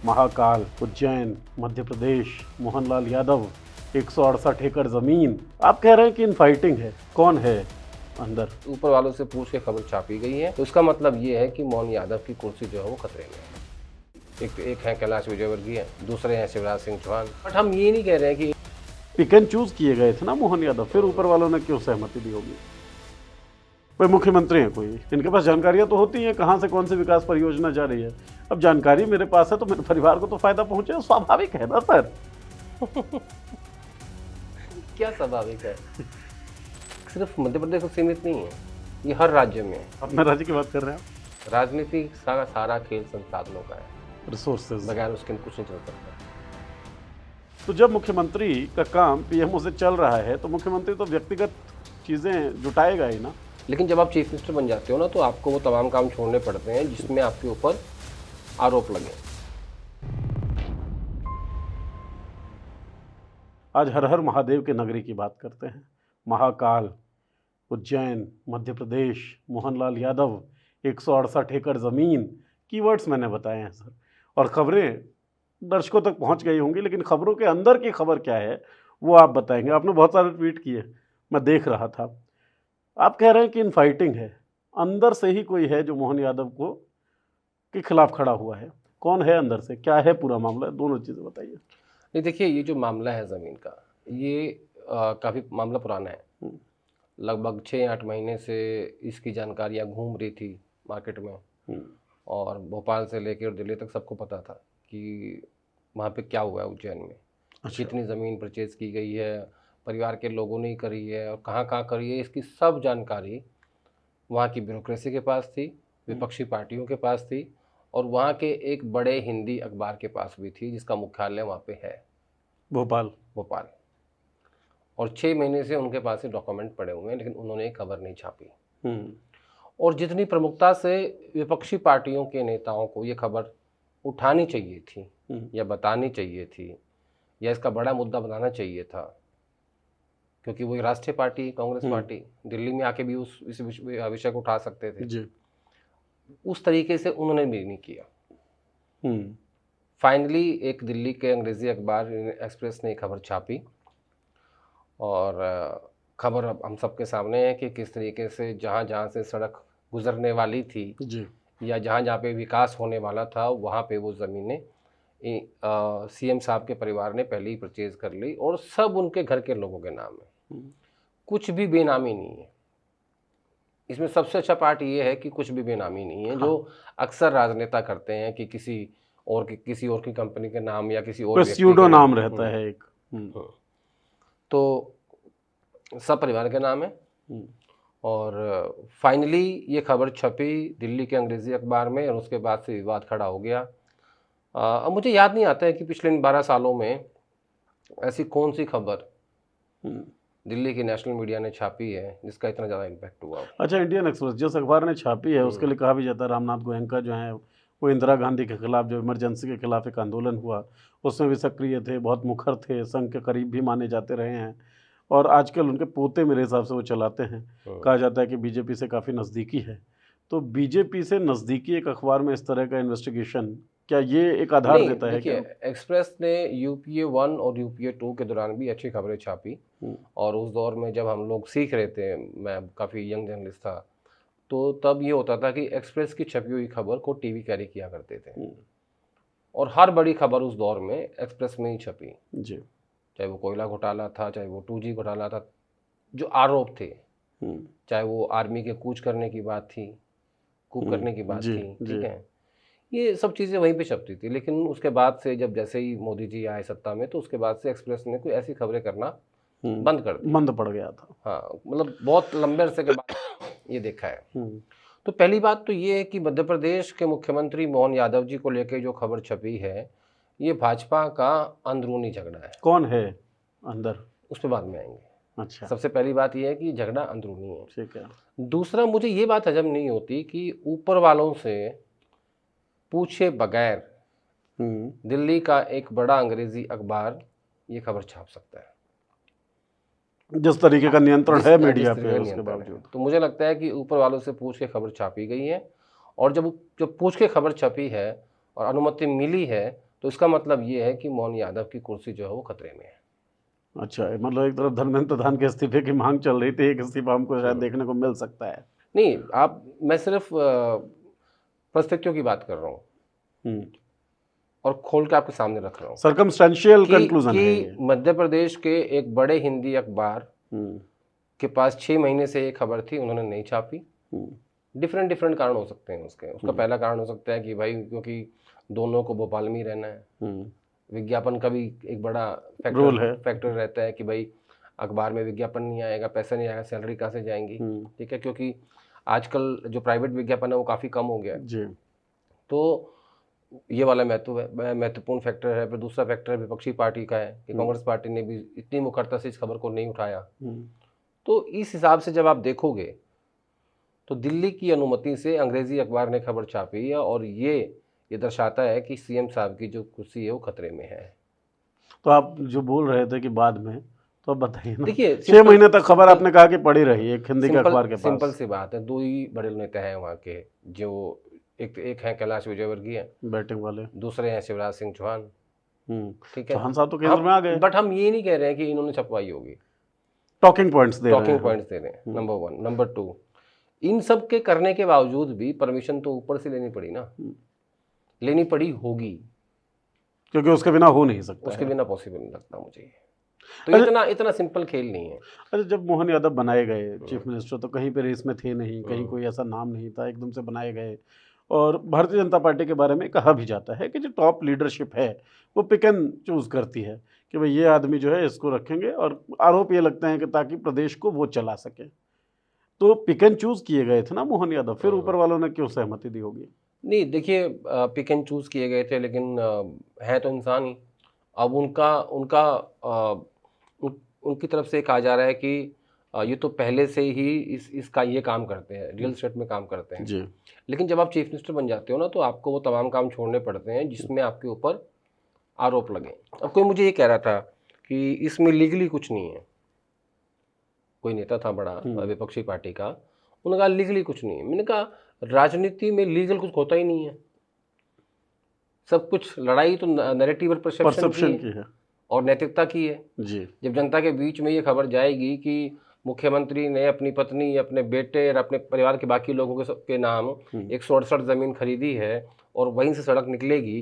महाकाल, उज्जैन, मध्य प्रदेश, मोहनलाल यादव, 168 एकड़ जमीन। आप कह रहे हैं कि इन फाइटिंग है, कौन है अंदर? ऊपर वालों से पूछ के खबर छापी गई है, तो इसका मतलब ये है कि मोहन यादव की कुर्सी जो है वो खतरे में है। एक है कैलाश विजयवर्गीय, दूसरे हैं शिवराज सिंह चौहान। बट हम ये नहीं कह रहे हैं कि पिक एंड चूज किए गए थे ना मोहन यादव, फिर ऊपर वालों ने क्यों सहमति दी होगी? कोई मुख्यमंत्री हैं, कोई इनके पास जानकारियां तो होती हैं कहाँ से कौन सी विकास परियोजना जा रही है। अब जानकारी मेरे पास है तो मेरे परिवार को तो फायदा पहुंचे, स्वाभाविक है ना सर। क्या स्वाभाविक है, सिर्फ मध्य प्रदेश को सीमित नहीं है, ये हर राज्य में है। अपने राज्य की बात कर रहे हैं आप? राजनीति सारा खेल संसाधनों का है, रिसोर्सेज, बगैर उसके कुछ नहीं चल सकता। तो जब मुख्यमंत्री का काम पीएमओ से चल रहा है तो मुख्यमंत्री तो व्यक्तिगत चीजें जुटाएगा ही ना। लेकिन जब आप चीफ मिनिस्टर बन जाते हो ना, तो आपको वो तमाम काम छोड़ने पड़ते हैं जिसमें आपके ऊपर आरोप लगे। आज हर हर महादेव के नगरी की बात करते हैं। महाकाल, उज्जैन, मध्य प्रदेश, मोहनलाल यादव, 168 एकड़ ज़मीन, कीवर्ड्स मैंने बताए हैं सर। और खबरें दर्शकों तक पहुंच गई होंगी, लेकिन खबरों के अंदर की खबर क्या है वो आप बताएंगे। आपने बहुत सारे ट्वीट किए, मैं देख रहा था। आप कह रहे हैं कि इन फाइटिंग है, अंदर से ही कोई है जो मोहन यादव को के खिलाफ खड़ा हुआ है। कौन है अंदर से, क्या है पूरा मामला, दोनों चीज़ें बताइए। नहीं, देखिए, ये जो मामला है ज़मीन का, ये काफ़ी मामला पुराना है। लगभग 6-8 महीने से इसकी जानकारियाँ घूम रही थी मार्केट में, और भोपाल से लेकर दिल्ली तक सबको पता था कि वहाँ पे क्या हुआ है उज्जैन में। अच्छा। कितनी ज़मीन परचेज़ की गई है, परिवार के लोगों ने ही करी है, और कहाँ कहाँ करी है, इसकी सब जानकारी वहाँ की ब्यूरोक्रेसी के पास थी, विपक्षी पार्टियों के पास थी, और वहाँ के एक बड़े हिंदी अखबार के पास भी थी, जिसका मुख्यालय वहाँ पे है, भोपाल। और 6 महीने से उनके पास ये डॉक्यूमेंट पड़े हुए हैं, लेकिन उन्होंने एक खबर नहीं छापी। और जितनी प्रमुखता से विपक्षी पार्टियों के नेताओं को ये खबर उठानी चाहिए थी, या बतानी चाहिए थी, या इसका बड़ा मुद्दा बनाना चाहिए था, क्योंकि वो राष्ट्रीय पार्टी कांग्रेस पार्टी दिल्ली में आके भी इस विषय को उठा सकते थे जी। उस तरीके से उन्होंने भी नहीं किया। फाइनली एक दिल्ली के अंग्रेजी अखबार एक्सप्रेस ने खबर छापी, और खबर अब हम सबके सामने है कि किस तरीके से जहाँ जहाँ से सड़क गुजरने वाली थी जी। या जहाँ जहाँ पे विकास होने वाला था, वहाँ पे वो ज़मीनें सीएम साहब के परिवार ने पहले ही परचेज कर ली, और सब उनके घर के लोगों के नाम है। कुछ भी बेनामी नहीं है। इसमें सबसे अच्छा पार्ट ये है कि कुछ भी बेनामी नहीं है। जो अक्सर राजनेता करते हैं कि किसी और की कंपनी के नाम या किसी और स्यूडो नाम रहता है एक। तो सब परिवार के नाम है। और फाइनली ये खबर छपी दिल्ली के अंग्रेजी अखबार में, और उसके बाद से विवाद खड़ा हो गया। अब मुझे याद नहीं आता है कि पिछले 12 सालों में ऐसी कौन सी खबर दिल्ली की नेशनल मीडिया ने छापी है जिसका इतना ज़्यादा इम्पैक्ट हुआ। अच्छा, इंडियन एक्सप्रेस जिस अखबार ने छापी है उसके लिए कहा भी जाता है रामनाथ गोयनका जो है वो इंदिरा गांधी के खिलाफ, जो इमरजेंसी के खिलाफ एक आंदोलन हुआ उसमें भी सक्रिय थे, बहुत मुखर थे, संघ के करीब भी माने जाते रहे हैं, और आजकल उनके पोते मेरे हिसाब से वो चलाते हैं। कहा जाता है कि बीजेपी से काफ़ी नज़दीकी है। तो बीजेपी से नज़दीकी एक अखबार में इस तरह का इन्वेस्टिगेशन, क्या ये एक आधार देता है? क्या एक्सप्रेस ने यूपीए 1 और यूपीए 2 के दौरान भी अच्छी खबरें छापी, और उस दौर में जब हम लोग सीख रहे थे, मैं काफ़ी यंग जर्नलिस्ट था, तो तब ये होता था कि एक्सप्रेस की छपी हुई खबर को टीवी कैरी किया करते थे, और हर बड़ी खबर उस दौर में एक्सप्रेस में ही छपी जी। चाहे वो कोयला घोटाला था, चाहे वो 2G घोटाला था, जो आरोप थे, चाहे वो आर्मी के कूच करने की बात थी, कूप करने की बात थी, ठीक है, ये सब चीज़ें वहीं पे छपती थी। लेकिन उसके बाद से जब जैसे ही मोदी जी आए सत्ता में, तो उसके बाद से एक्सप्रेस ने कोई ऐसी खबरें करना बंद पड़ गया था। हाँ, मतलब बहुत लंबे अरसे के बाद ये देखा है। तो पहली बात तो ये है कि मध्य प्रदेश के मुख्यमंत्री मोहन यादव जी को लेकर जो खबर छपी है, ये भाजपा का अंदरूनी झगड़ा है। कौन है अंदर, उस पर बाद में आएंगे। अच्छा। सबसे पहली बात ये है कि झगड़ा अंदरूनी है। ठीक है। दूसरा, मुझे ये बात हजम नहीं होती कि ऊपर वालों से पूछे बगैर दिल्ली का एक बड़ा अंग्रेजी अखबार ये खबर छाप सकता है, जिस तरीके का नियंत्रण है मीडिया पे उसके बावजूद। तो मुझे लगता है कि ऊपर वालों से पूछ के खबर छापी गई है, और जब पूछ के खबर छपी है और अनुमति मिली है, तो इसका मतलब ये है कि मोहन यादव की कुर्सी जो है वो खतरे में है। अच्छा, मतलब एक तरफ धर्मेंद्र प्रधान के इस्तीफे की मांग चल रही थी, एक इस्तीफा हमको शायद देखने को मिल सकता है। नहीं, मैं सिर्फ पर्सपेक्टिव की बात कर रहा हूँ और खोल के आपके सामने रख रहा हूँ। सर्कमस्टेंशियल कंक्लूजन है ये। कि मध्य प्रदेश के एक बड़े हिंदी अखबार के पास 6 महीने से ये खबर थी, उन्होंने नहीं छापी। डिफरेंट कारण हो सकते हैं उसके। उसका पहला कारण हो सकता है कि भाई क्योंकि दोनों को भोपाल में ही रहना है, विज्ञापन का भी एक बड़ा फैक्टर रहता है कि भाई अखबार में विज्ञापन नहीं आएगा, पैसा नहीं आएगा, सैलरी कहाँ से जाएंगी, ठीक है, क्योंकि आजकल जो प्राइवेट विज्ञापन है वो काफ़ी कम हो गया है। तो ये वाला महत्वपूर्ण फैक्टर है। फिर दूसरा फैक्टर विपक्षी पार्टी का है कि कांग्रेस पार्टी ने भी इतनी मुखरता से इस खबर को नहीं उठाया। तो इस हिसाब से जब आप देखोगे तो दिल्ली की अनुमति से अंग्रेजी अखबार ने खबर छापी है और ये दर्शाता है कि सीएम साहब की जो कुर्सी है वो खतरे में है। तो आप जो बोल रहे थे कि बाद में, तो अब बताइए ना। देखिए 6 महीने तक खबर आपने कहा कि पड़ी रही एक हिंदी के अखबार के पास। सिंपल सी बात है, 2 ही बड़े नेता हैं वहाँ के, जो एक हैं कैलाश विजयवर्गीय बैटिंग वाले, दूसरे हैं शिवराज सिंह चौहान। ठीक है, चौहान साहब तो केंद्र में आ गए, बट हम ये नहीं कह रहे हैं कि इन्होंने छपवाई होगी। टॉकिंग पॉइंट्स दे रहे हैं, नंबर 1। नंबर 2, इन सब के करने के बावजूद भी परमिशन तो ऊपर से लेनी पड़ी ना, लेनी पड़ी होगी, क्योंकि उसके बिना हो नहीं सकता, उसके बिना पॉसिबल नहीं लगता मुझे। तो इतना सिंपल खेल नहीं है। अच्छा, जब मोहन यादव बनाए गए चीफ मिनिस्टर तो कहीं पे रेस में थे नहीं, कहीं कोई ऐसा नाम नहीं था, एकदम से बनाए गए। और भारतीय जनता पार्टी के बारे में कहा भी जाता है कि जो टॉप लीडरशिप है वो पिक एंड चूज़ करती है कि भाई ये आदमी जो है इसको रखेंगे, और आरोप ये लगते हैं कि ताकि प्रदेश को वो चला सके। तो पिक एंड चूज़ किए गए थे ना मोहन यादव, फिर ऊपर वालों ने क्यों सहमति दी होगी? नहीं, देखिए, पिक एंड चूज़ किए गए थे, लेकिन है तो इंसान ही। अब उनकी तरफ से कहा जा रहा है कि ये तो पहले से ही इसका ये काम करते हैं, रियल एस्टेट में काम करते हैं जी। लेकिन जब आप चीफ मिनिस्टर बन जाते हो ना तो आपको वो तमाम काम छोड़ने पड़ते हैं जिसमें आपके ऊपर आरोप लगे। अब कोई मुझे ये कह रहा था कि इसमें लीगली कुछ नहीं है, कोई नेता था बड़ा विपक्षी पार्टी का, उन्होंने कहा लीगली कुछ नहीं है। मैंने कहा राजनीति में लीगल कुछ होता ही नहीं है, सब कुछ लड़ाई तो नैरेटिव और परसेप्शन की है और नैतिकता की है जी। जब जनता के बीच में ये खबर जाएगी कि मुख्यमंत्री ने अपनी पत्नी, अपने बेटे और अपने परिवार के बाकी लोगों के नाम 168 जमीन खरीदी है और वहीं से सड़क निकलेगी,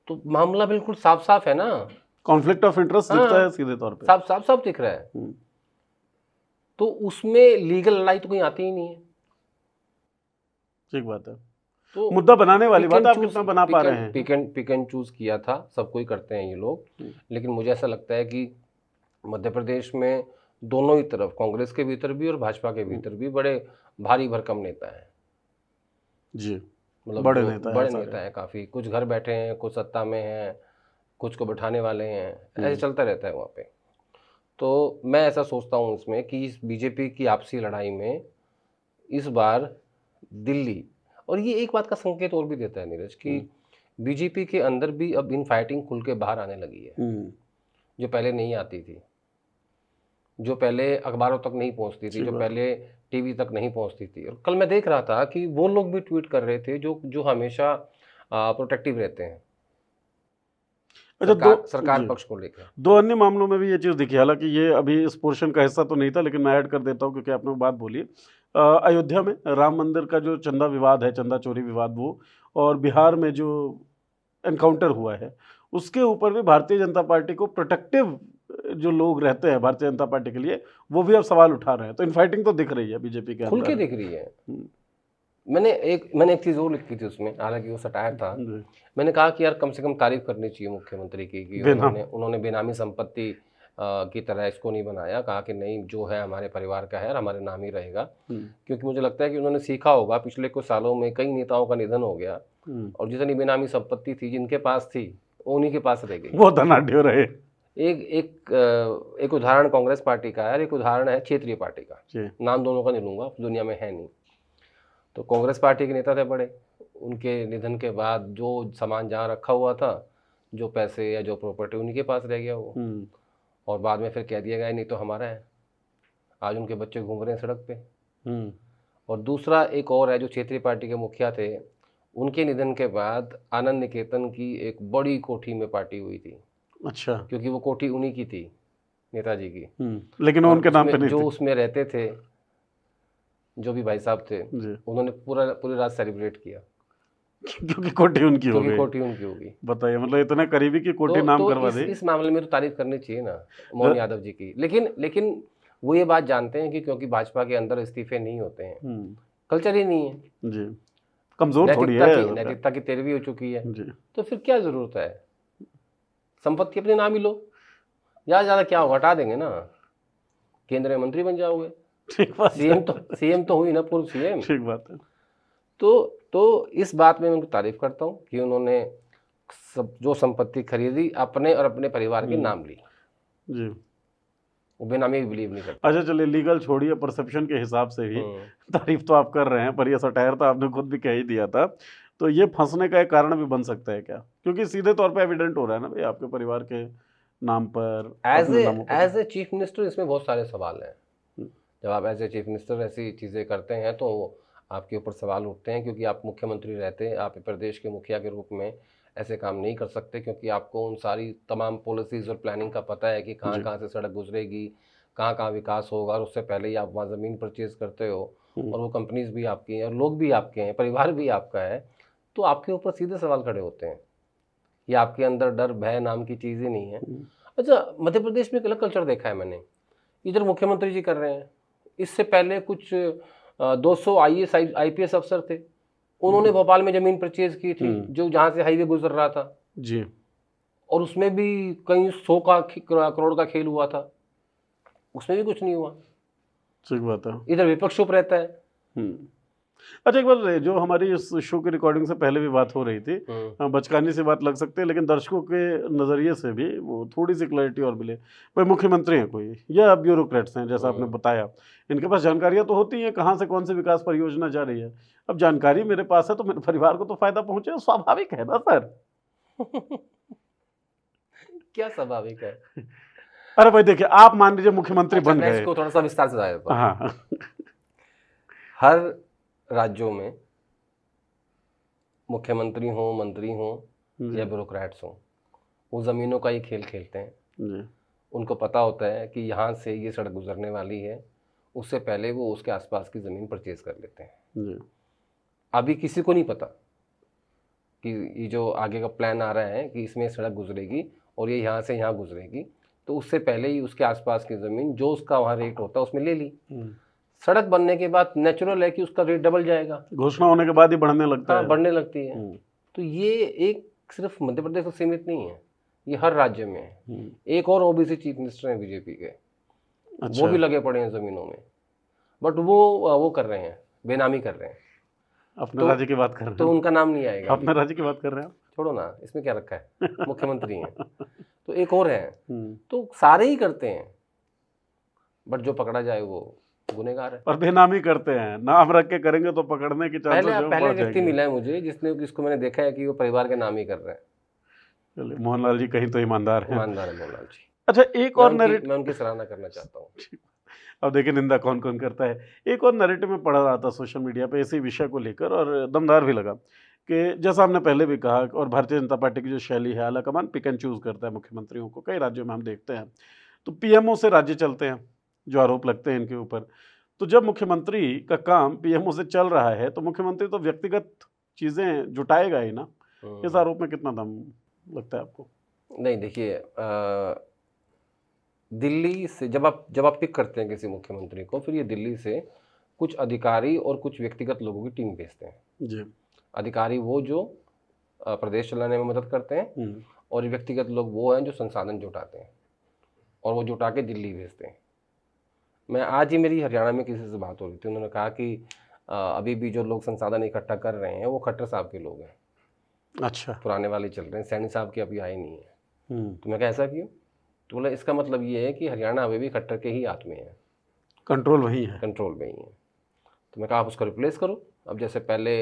तो मामला बिल्कुल साफ साफ है ना, कॉन्फ्लिक्ट ऑफ इंटरेस्ट दिखता है सीधे तौर पे, साफ दिख रहा है। तो उसमें लीगल लड़ाई तो कहीं आती ही नहीं है। ठीक बात है। तो मुद्दा बनाने वाली बात आप कितना बना पा रहे हैं? पिक एंड चूज किया था, सब कोई करते हैं ये लोग, लेकिन मुझे ऐसा लगता है कि मध्य प्रदेश में दोनों ही तरफ, कांग्रेस के भीतर भी और भाजपा के भीतर भी बड़े भारी भरकम नेता हैं जी, मतलब बड़े नेता हैं काफ़ी। कुछ घर बैठे हैं, कुछ सत्ता में हैं, कुछ को बैठाने वाले हैं, ऐसे चलता रहता है वहाँ पे। तो मैं ऐसा सोचता हूँ इसमें कि इस बीजेपी की आपसी लड़ाई में इस बार दिल्ली, और ये एक बात का संकेत और भी देता है नीरज कि बीजेपी के अंदर भी अब इन फाइटिंग खुल के बाहर आने लगी है, जो पहले नहीं आती थी, जो पहले अखबारों तक नहीं पहुंचती थी, जो पहले टीवी तक नहीं पहुंचती थी। और कल मैं देख रहा था कि वो लोग भी ट्वीट कर रहे थे जो हमेशा प्रोटेक्टिव रहते हैं सरकार पक्ष को लेकर। 2 अन्य मामलों में भी ये चीज़ दिखी, हालांकि ये अभी इस पोर्शन का हिस्सा तो नहीं था, लेकिन मैं ऐड कर देता हूँ क्योंकि आपने वो बात बोली। अयोध्या में राम मंदिर का जो चंदा विवाद है, चंदा चोरी विवाद, वो, और बिहार में जो एनकाउंटर हुआ है, उसके ऊपर भी भारतीय जनता पार्टी को प्रोटेक्टिव जो लोग रहते हैं भारतीय जनता पार्टी के लिए, वो भी अब सवाल उठा रहे हैं। तो इनफाइटिंग तो दिख रही है बीजेपी के अंदर, खुल के दिख रही है। मैंने एक चीज़ और लिखी थी उसमें, हालांकि वो सटायर था। मैंने कहा कि यार कम से कम तारीफ करनी चाहिए मुख्यमंत्री की कि उन्होंने बेनामी संपत्ति की तरह इसको नहीं बनाया, कहा कि नहीं, जो है हमारे परिवार का है और हमारे नाम ही रहेगा। क्योंकि मुझे लगता है कि उन्होंने सीखा होगा, पिछले कुछ सालों में कई नेताओं का निधन हो गया और जितनी बेनामी संपत्ति थी जिनके पास थी उन्हीं के पास रह गई, वो धनाढ़ रहे। एक उदाहरण कांग्रेस पार्टी का है और एक उदाहरण है क्षेत्रीय पार्टी का, नाम दोनों का नहीं लूंगा, दुनिया में है नहीं। तो कांग्रेस पार्टी के नेता थे बड़े, उनके निधन के बाद जो सामान जहाँ रखा हुआ था, जो पैसे या जो प्रॉपर्टी, उन्हीं के पास रह गया वो, और बाद में फिर कह दिया गया नहीं तो हमारा है। आज उनके बच्चे घूम रहे हैं सड़क पे। और दूसरा एक और है जो क्षेत्रीय पार्टी के मुखिया थे, उनके निधन के बाद आनंद निकेतन की एक बड़ी कोठी में पार्टी हुई थी, अच्छा। क्योंकि वो कोठी उन्हीं की थी, नेताजी की। लेकिन वो और उनके नाम पे उसमें नहीं जो थी। उसमें रहते थे, जो भी भाई साहब थे, जी। उन्होंने पूरी रात सेलिब्रेट किया, क्योंकि कोठी उनकी हो क्योंकि गई। कोठी उनकी होगी। बताइए, मतलब इतने करीबी की कोठी नाम तो करवा दी। इस मामले में तो तारीफ करनी चाहिए ना मोहन यादव जी की। लेकिन वो ये बात जानते हैं कि क्योंकि भाजपा के अंदर इस्तीफे नहीं होते हैं, कल्चर ही नहीं है, जी, कमजोर थोड़ी है। नैतिकता की तेरहवीं हो चुकी है, जी। तो फिर क्या जरूरत है, संपत्ति अपने नाम ही लो, ज़्यादा क्या होगा, हटा देंगे ना, केंद्रीय मंत्री बन जाओगे, ठीक बात है। सीएम तो हुई ना, पूर्व सीएम। ठीक बात है। तो इस बात में मैं उनको तारीफ करता हूँ कि उन्होंने सब जो संपत्ति खरीदी अपने और अपने परिवार के नाम ली। जी। वो बेनामी भी बिलीव नहीं करते। अच्छा चलिए, लीगल छोड़िए, परसेप्शन के हिसाब से भी तारीफ तो आप कर रहे हैं, पर ये सटायर तो आपने खुद भी कह ही दिया था। तो ये फंसने का एक कारण भी बन सकता है क्या? क्योंकि सीधे तौर पे एविडेंट हो रहा है ना भाई, आपके परिवार के नाम पर, अपने नामों पर। एज ए चीफ मिनिस्टर इसमें बहुत सारे सवाल हैं। जब आप एज ए चीफ मिनिस्टर ऐसी चीज़ें करते हैं तो आपके ऊपर सवाल उठते हैं, क्योंकि आप मुख्यमंत्री रहते हैं, आप प्रदेश के मुखिया के रूप में ऐसे काम नहीं कर सकते, क्योंकि आपको उन सारी तमाम पॉलिसीज़ और प्लानिंग का पता है कि कहाँ कहाँ से सड़क गुजरेगी, कहाँ कहाँ विकास होगा, और उससे पहले ही आप वहाँ ज़मीन परचेज़ करते हो, और वो कंपनीज भी आपकी हैं और लोग भी आपके हैं, परिवार भी आपका है, तो आपके ऊपर सीधे सवाल खड़े होते हैं। ये आपके अंदर डर भय नाम की चीज़ ही नहीं है। अच्छा, मध्य प्रदेश में एक अलग कल्चर देखा है मैंने, इधर मुख्यमंत्री जी कर रहे हैं, इससे पहले कुछ 200 IAS IPS अफसर थे, उन्होंने भोपाल में ज़मीन परचेज की थी, जो जहाँ से हाईवे गुजर रहा था जी, और उसमें भी कहीं 100 करोड़ का खेल हुआ था, उसमें भी कुछ नहीं हुआ। ठीक बात है। इधर विपक्ष चुप रहता है। अच्छा, एक बार जो हमारी इस शो की रिकॉर्डिंग से पहले भी बात हो रही थी, बचकानी से बात लग सकती है, लेकिन दर्शकों के नज़रिए से भी वो थोड़ी सी क्लैरिटी और मिले। भाई मुख्यमंत्री हैं कोई या ब्यूरोक्रेट्स हैं, जैसा आपने बताया, इनके पास जानकारियाँ तो होती हैं कहाँ से कौन सी विकास परियोजना जा रही है। अब जानकारी मेरे पास है तो मेरे परिवार को तो फायदा पहुँचे, स्वाभाविक है ना सर। क्या स्वाभाविक है? अरे भाई देखिए, आप मान लीजिए मुख्यमंत्री बन गए। इसको थोड़ा सा विस्तार से बताया था। हाँ। हर राज्यों में मुख्यमंत्री हो, मंत्री हो या ब्यूरोक्रेट्स हो, वो ज़मीनों का ही खेल खेलते हैं जी। उनको पता होता है कि यहाँ से ये सड़क गुजरने वाली है, उससे पहले वो उसके आसपास की ज़मीन परचेज कर लेते हैं जी। अभी किसी को नहीं पता कि ये जो आगे का प्लान आ रहा है कि इसमें सड़क गुजरेगी और ये यहाँ से यहाँ गुजरेगी, तो उससे पहले ही उसके आसपास की ज़मीन जो उसका वहाँ रेट होता है उसमें ले ली। सड़क बनने के बाद नेचुरल है कि उसका रेट डबल जाएगा, घोषणा होने के बाद ही बढ़ने लगता है, बढ़ने लगती है। तो ये एक सिर्फ मध्य प्रदेश तक सीमित नहीं है, ये हर राज्य में है। एक और ओबीसी चीफ मिनिस्टर हैं बीजेपी के, अच्छा। वो भी लगे पड़े हैं ज़मीनों में, बट वो कर रहे हैं, बेनामी कर रहे हैं। अपने राज्य की बात कर रहे हैं, तो उनका नाम नहीं आएगा। अपने राज्य की बात कर रहे हैं, छोड़ो ना, इसमें क्या रखा है, मुख्यमंत्री हैं। तो एक और है, तो सारे ही करते हैं, बट जो पकड़ा जाए वो गुनहगार है। और बेनामी करते हैं, नाम रख के करेंगे तो पकड़ने की चांसेस पहले व्यक्ति मिला है मुझे जिसको मैंने देखा है कि वो परिवार के नाम ही कर रहे हैं। चलिए, मोहनलाल जी कहीं तो ईमानदार हैं। ईमानदार है मोहनलाल जी। अच्छा, एक और नैरेटिव मैं उनकी सराहना करना चाहता हूँ। अब देखिए निंदा कौन कौन करता है। एक और नैरेटिव में पढ़ रहा था सोशल मीडिया पे इसी विषय को लेकर, और दमदार भी लगा कि जैसा हमने पहले भी कहा, और भारतीय जनता पार्टी की जो शैली है, आलाकमान पिक एंड चूज करता है मुख्यमंत्रियों को, कई राज्यों में हम देखते हैं। तो पीएमओ से राज्य चलते हैं, जो आरोप लगते हैं इनके ऊपर। तो जब मुख्यमंत्री का काम पीएमओ से चल रहा है तो मुख्यमंत्री तो व्यक्तिगत चीज़ें जुटाएगा ही ना। इस आरोप में कितना दम लगता है आपको? नहीं, देखिए, दिल्ली से जब आप पिक करते हैं किसी मुख्यमंत्री को, फिर ये दिल्ली से कुछ अधिकारी और कुछ व्यक्तिगत लोगों की टीम भेजते हैं जी। अधिकारी वो जो प्रदेश चलाने में मदद करते हैं, और व्यक्तिगत लोग वो हैं जो संसाधन जुटाते हैं, और वो जुटा के दिल्ली भेजते हैं। मैं आज ही मेरी हरियाणा में किसी से बात हो रही थी, उन्होंने कहा कि अभी भी जो लोग संसाधन इकट्ठा कर रहे हैं वो खट्टर साहब के लोग हैं। अच्छा, पुराने वाले चल रहे हैं, सैनी साहब के अभी आए नहीं है। तो मैं कहा ऐसा क्यों? तो बोला इसका मतलब ये है कि हरियाणा अभी भी खट्टर के ही हाथ में है, कंट्रोल वही है, कंट्रोल में ही है। तो मैं कहा आप उसको रिप्लेस करो। अब जैसे पहले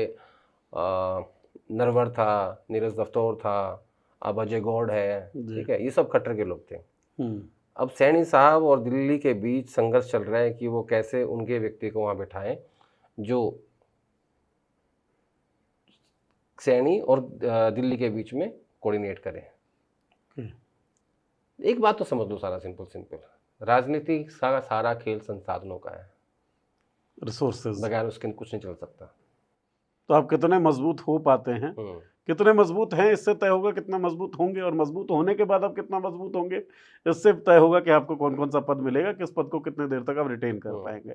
नरवर था, नीरज दफ्तौर था, अब अजय गौड़ है, ठीक है, ये सब खट्टर के लोग थे। अब सैनी साहब और दिल्ली के बीच संघर्ष चल रहा है कि वो कैसे उनके व्यक्ति को वहाँ बिठाएं जो सैनी और दिल्ली के बीच में कोऑर्डिनेट करें। एक बात तो समझ लो, सारा सिंपल राजनीति सारा खेल संसाधनों का है, रिसोर्सेज, बगैर उसके कुछ नहीं चल सकता। तो आप कितने मजबूत हो पाते हैं, कितने मजबूत हैं, इससे तय होगा कितना मजबूत होंगे, और मजबूत होने के बाद आप कितना मजबूत होंगे, इससे तय होगा कि आपको कौन कौन सा पद मिलेगा, किस पद को कितने देर तक आप रिटेन कर पाएंगे।